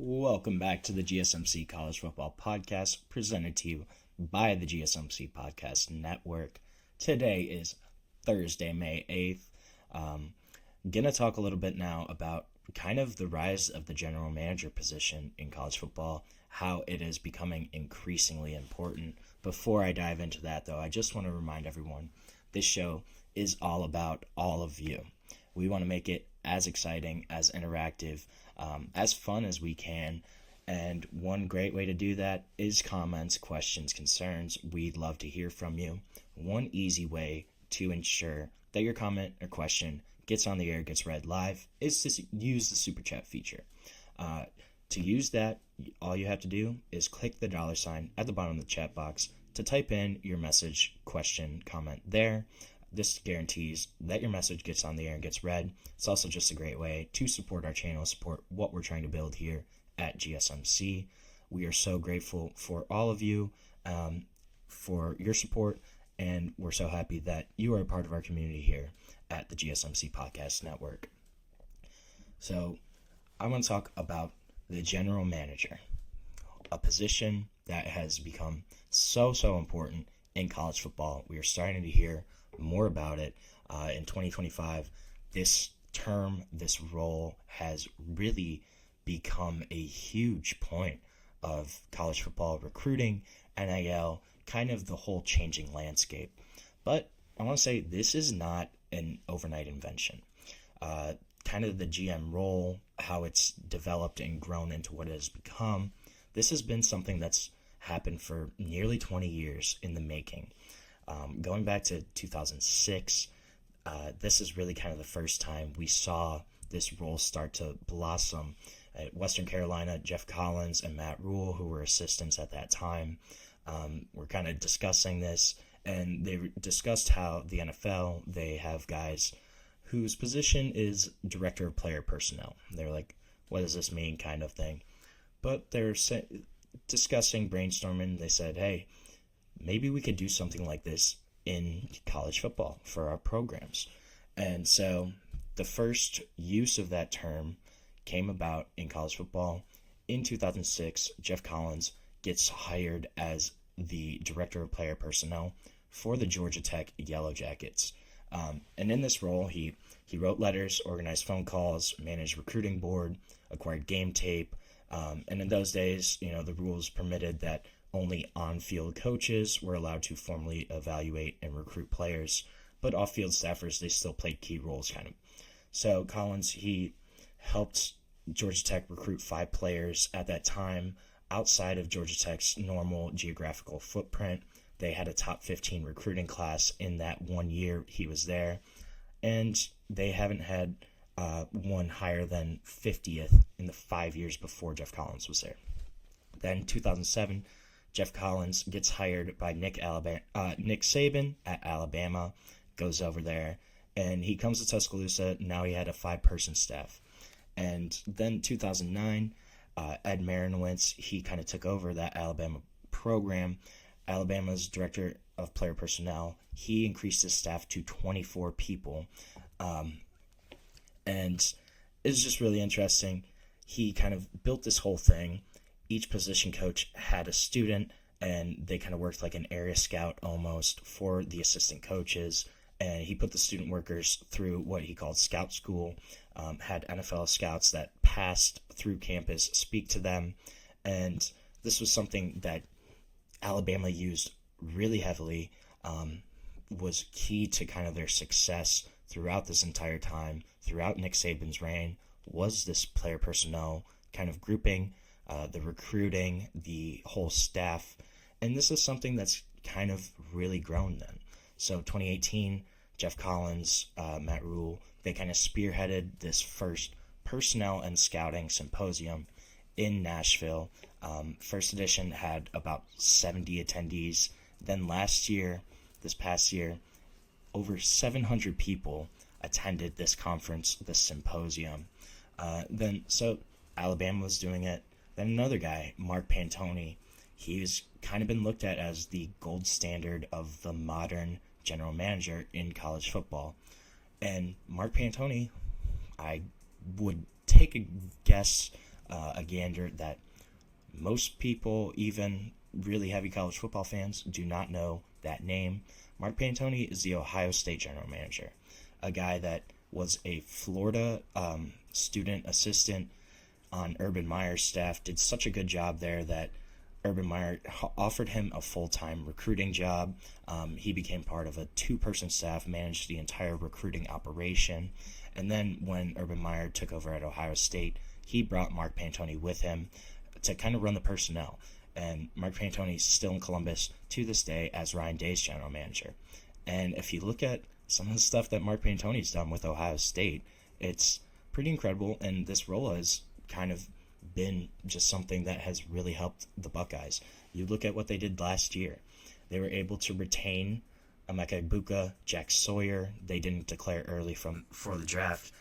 Welcome back to the GSMC College Football Podcast, presented to you by the GSMC Podcast Network. Today is Thursday, May 8th. Going to talk a little bit now about kind of the rise of the general manager position in college football, how it is becoming increasingly important. Before I dive into that, though, I just want to remind everyone, this show is all about all of you. We want to make it as exciting, as interactive, as fun as we can. And one great way to do that is comments, questions, concerns. We'd love to hear from you. One easy way to ensure that your comment or question gets on the air, gets read live, is to use the super chat feature. To use that, all you have to do is click the $ at the bottom of the chat box to type in your message, question, comment there. This guarantees that your message gets on the air and gets read. It's also just a great way to support our channel, support what we're trying to build here at GSMC. We are so grateful for all of you, for your support, and we're so happy that you are a part of our community here at the GSMC Podcast Network. So I want to talk about the general manager, a position that has become so important in college football. We are starting to hear more about it. In 2025, this term, this role has really become a huge point of college football recruiting, NIL, kind of the whole changing landscape. But I want to say this is not an overnight invention. Kind of the GM role, how it's developed and grown into what it has become, this has been something that's happened for nearly 20 years in the making. Going back to 2006, this is really kind of the first time we saw this role start to blossom. At Western Carolina, Geoff Collins and Matt Rhule, who were assistants at that time, were kind of discussing this, and they discussed how the NFL, they have guys whose position is director of player personnel. They're like, what does this mean, kind of thing. But they're discussing, brainstorming, they said, hey, maybe we could do something like this in college football for our programs. And so the first use of that term came about in college football. In 2006, Geoff Collins gets hired as the director of player personnel for the Georgia Tech Yellow Jackets. And in this role, he wrote letters, organized phone calls, managed recruiting board, acquired game tape. And in those days, the rules permitted that only on-field coaches were allowed to formally evaluate and recruit players, but off-field staffers, they still played key roles, kind of. So Collins, he helped Georgia Tech recruit 5 players at that time outside of Georgia Tech's normal geographical footprint. They had a top 15 recruiting class in that 1 year he was there, and they haven't had one higher than 50th in the 5 years before Geoff Collins was there. Then 2007, Geoff Collins gets hired by Nick Saban at Alabama, goes over there, and he comes to Tuscaloosa. Now he had a 5-person staff. And then 2009, Ed Marinowitz, he kind of took over that Alabama program. Alabama's director of player personnel, he increased his staff to 24 people. And it's just really interesting. He kind of built this whole thing. Each position coach had a student, and they kind of worked like an area scout almost for the assistant coaches. And he put the student workers through what he called scout school, had NFL scouts that passed through campus speak to them. And this was something that Alabama used really heavily, was key to kind of their success throughout this entire time, throughout Nick Saban's reign, was this player personnel kind of grouping, the recruiting, the whole staff. And this is something that's kind of really grown then. So 2018, Geoff Collins, Matt Rhule, they kind of spearheaded this first personnel and scouting symposium in Nashville. First edition had about 70 attendees. Then this past year, over 700 people attended this conference, this symposium. So Alabama was doing it. Then another guy, Mark Pantoni, he's kind of been looked at as the gold standard of the modern general manager in college football. And Mark Pantoni, I would take a guess a gander that most people, even really heavy college football fans, do not know that name. Mark Pantoni is the Ohio State general manager, a guy that was a Florida student assistant on Urban Meyer's staff, did such a good job there that Urban Meyer offered him a full-time recruiting job. He became part of a 2-person staff, managed the entire recruiting operation. And then when Urban Meyer took over at Ohio State, he brought Mark Pantoni with him to kind of run the personnel. And Mark Pantoni is still in Columbus to this day as Ryan Day's general manager. And if you look at some of the stuff that Mark Pantoni's done with Ohio State, it's pretty incredible. And this role has kind of been just something that has really helped the Buckeyes. You look at what they did last year. They were able to retain Emeka Egbuka, Jack Sawyer. They didn't declare early for the draft.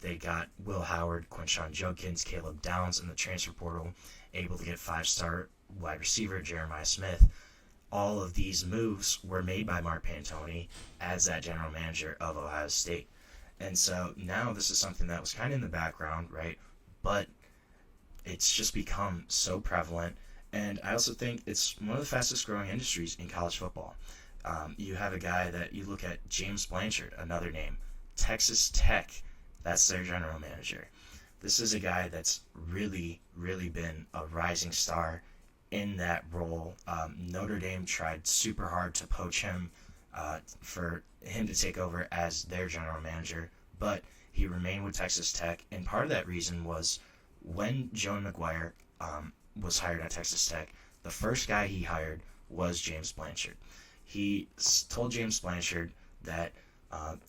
They got Will Howard, Quinshon Judkins, Caleb Downs in the transfer portal, able to get 5-star wide receiver Jeremiah Smith. All of these moves were made by Mark Pantoni as that general manager of Ohio State. And so now this is something that was kind of in the background, right? But it's just become so prevalent. And I also think it's one of the fastest growing industries in college football. You have a guy that you look at, James Blanchard, another name, Texas Tech, that's their general manager. This is a guy that's really, really been a rising star in that role. Notre Dame tried super hard to poach him for him to take over as their general manager, but he remained with Texas Tech, and part of that reason was when Joey McGuire was hired at Texas Tech, the first guy he hired was James Blanchard. He told James Blanchard that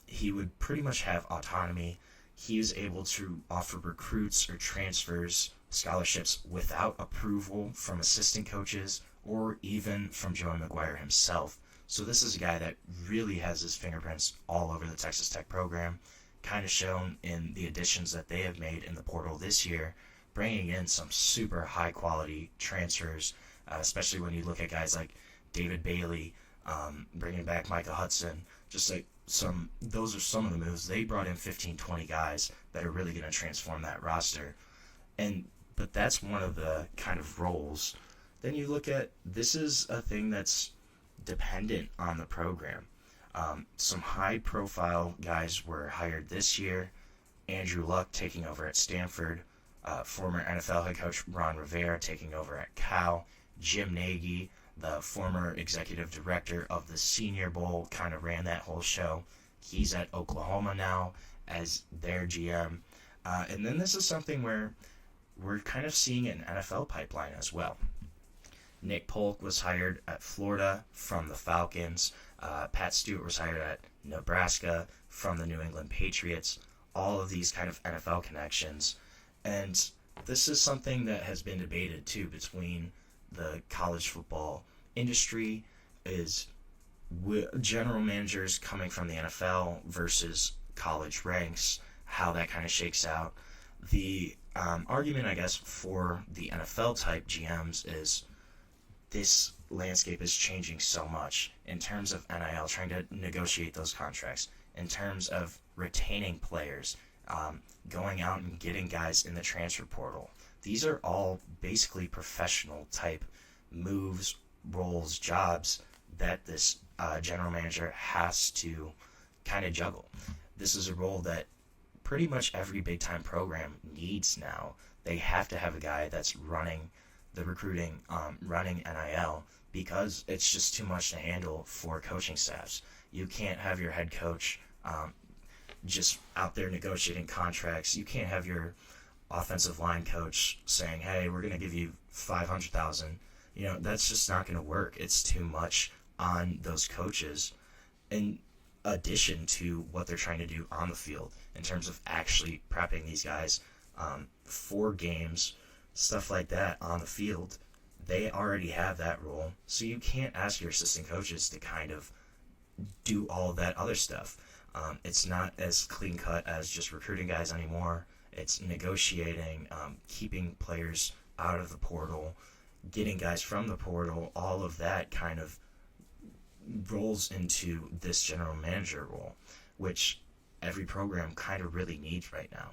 he would pretty much have autonomy. He was able to offer recruits or transfers, scholarships without approval from assistant coaches or even from Joey McGuire himself. So this is a guy that really has his fingerprints all over the Texas Tech program, kind of shown in the additions that they have made in the portal this year, bringing in some super high-quality transfers, especially when you look at guys like David Bailey, bringing back Micah Hudson, just like those are some of the moves. They brought in 15, 20 guys that are really going to transform that roster. But that's one of the kind of roles. Then you look at, this is a thing that's dependent on the program. Some high-profile guys were hired this year. Andrew Luck taking over at Stanford. Former NFL head coach Ron Rivera taking over at Cal. Jim Nagy, the former executive director of the Senior Bowl, kind of ran that whole show. He's at Oklahoma now as their GM. And then this is something where we're kind of seeing an NFL pipeline as well. Nick Polk was hired at Florida from the Falcons. Pat Stewart was hired at Nebraska from the New England Patriots. All of these kind of NFL connections. And this is something that has been debated too between the college football industry, is general managers coming from the NFL versus college ranks, how that kind of shakes out. The argument, I guess, for the NFL type GMs is this landscape is changing so much in terms of NIL, trying to negotiate those contracts, in terms of retaining players, going out and getting guys in the transfer portal. These are all basically professional type moves, roles, jobs that this general manager has to kind of juggle. This is a role that pretty much every big time program needs now. They have to have a guy that's running the recruiting, running NIL, because it's just too much to handle for coaching staffs. You can't have your head coach just out there negotiating contracts. You can't have your offensive line coach saying, hey, we're going to give you $500,000. That's just not going to work. It's too much on those coaches, in addition to what they're trying to do on the field in terms of actually prepping these guys for games, stuff like that on the field. They already have that role, so you can't ask your assistant coaches to kind of do all that other stuff. It's not as clean cut as just recruiting guys anymore. It's negotiating, keeping players out of the portal, getting guys from the portal. All of that kind of rolls into this general manager role, which every program kind of really needs right now.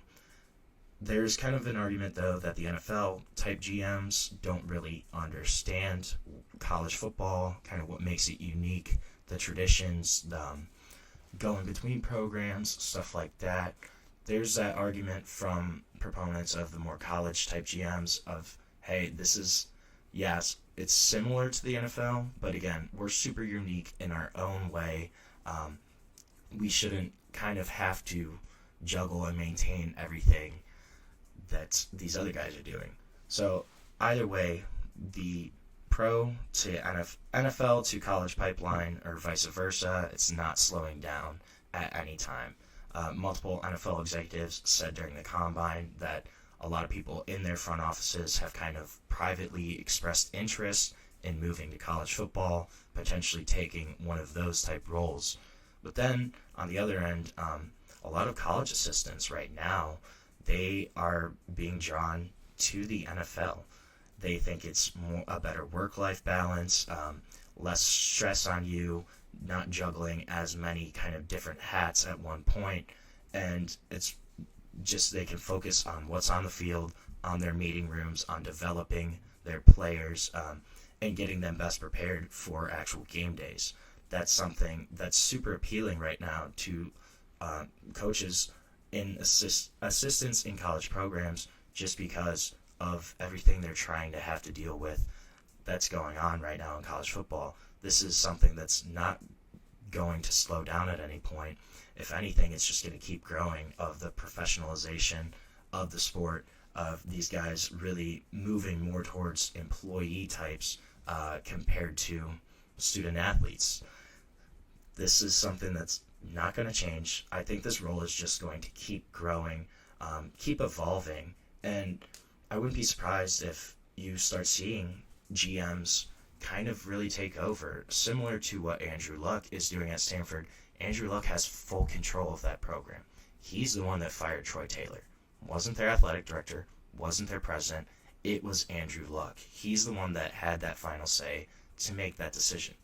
There's kind of an argument, though, that the NFL type GMs don't really understand college football, kind of what makes it unique, the traditions, going between programs, stuff like that. There's that argument from proponents of the more college type GMs of, hey, yes, it's similar to the NFL, but again, we're super unique in our own way. We shouldn't kind of have to juggle and maintain everything that these other guys are doing. So either way, the pro to NFL to college pipeline or vice versa, it's not slowing down at any time. Multiple NFL executives said during the combine that a lot of people in their front offices have kind of privately expressed interest in moving to college football, potentially taking one of those type roles. But then on the other end, a lot of college assistants right now, they are being drawn to the NFL. They think it's a better work-life balance, less stress on you, not juggling as many kind of different hats at one point, and it's just they can focus on what's on the field, on their meeting rooms, on developing their players, and getting them best prepared for actual game days. That's something that's super appealing right now to coaches in assistants in college programs, just because of everything they're trying to have to deal with that's going on right now in college football. This is something that's not going to slow down at any point. If anything, it's just going to keep growing, of the professionalization of the sport, of these guys really moving more towards employee types compared to student athletes. This is something that's not going to change. I think this role is just going to keep growing, keep evolving, and I wouldn't be surprised if you start seeing GMs kind of really take over, similar to what Andrew Luck is doing at Stanford. Andrew Luck has full control of that program. He's the one that fired Troy Taylor. Wasn't their athletic director, wasn't their president. It was Andrew Luck. He's the one that had that final say to make that decision.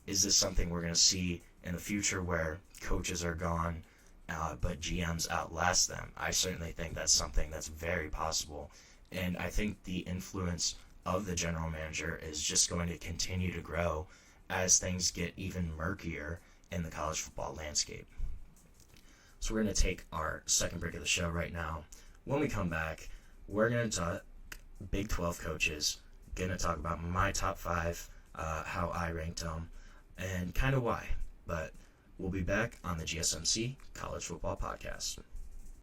Is this something we're going to see in the future where coaches are gone, but GMs outlast them? I certainly think that's something that's very possible. And I think the influence of the general manager is just going to continue to grow as things get even murkier in the college football landscape. So we're going to take our second break of the show right now. When we come back, we're going to talk Big 12 coaches, going to talk about my top 5, how I ranked them, and kind of why. But we'll be back on the GSMC College Football Podcast.